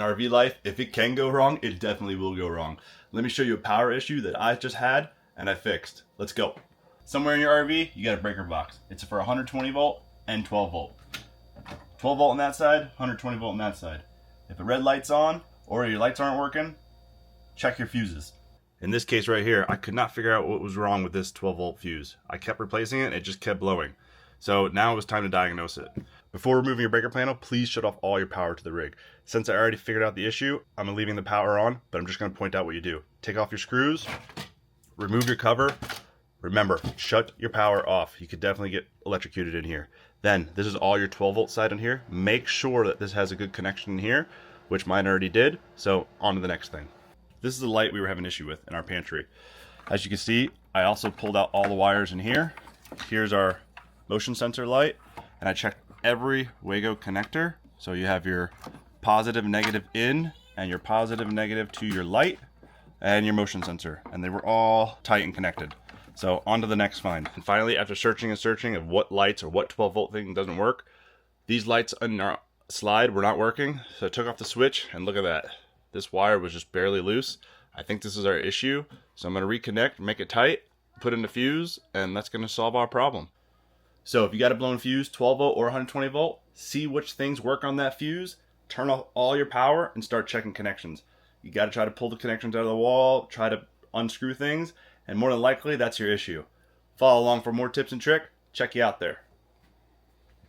in RV life, if it can go wrong, it definitely will go wrong. Let me show you a power issue that I just had and I fixed. Let's go. Somewhere in your RV, you got a breaker box. It's for 120 volt and 12 volt. 12 volt on that side, 120 volt on that side. If a red light's on or your lights aren't working, check your fuses. In this case right here, I could not figure out what was wrong with this 12 volt fuse. I kept replacing it, it just kept blowing. So now it was time to diagnose it. Before removing your breaker panel, please shut off all your power to the rig. Since I already figured out the issue, I'm leaving the power on, but I'm just going to point out what you do. Take off your screws, remove your cover. Remember, shut your power off. You could definitely get electrocuted in here. Then, this is all your 12 volt side in here. Make sure that this has a good connection in here, which mine already did. So, on to the next thing. This is the light we were having an issue with in our pantry. As you can see, I also pulled out all the wires in here. Here's our motion sensor light, and I checked every Wago connector. So you have your positive and negative in, and your positive and negative to your light, and your motion sensor. And they were all tight and connected. So on to the next find. And finally, after searching and searching of what lights or what 12 volt thing doesn't work, these lights on our slide were not working. So I took off the switch, and look at that. This wire was just barely loose. I think this is our issue. So I'm going to reconnect, make it tight, put in the fuse, and that's going to solve our problem. So if you got a blown fuse, 12 volt or 120 volt, see which things work on that fuse, turn off all your power, and start checking connections. You got to try to pull the connections out of the wall, try to unscrew things, and more than likely, that's your issue. Follow along for more tips and tricks. Check you out there.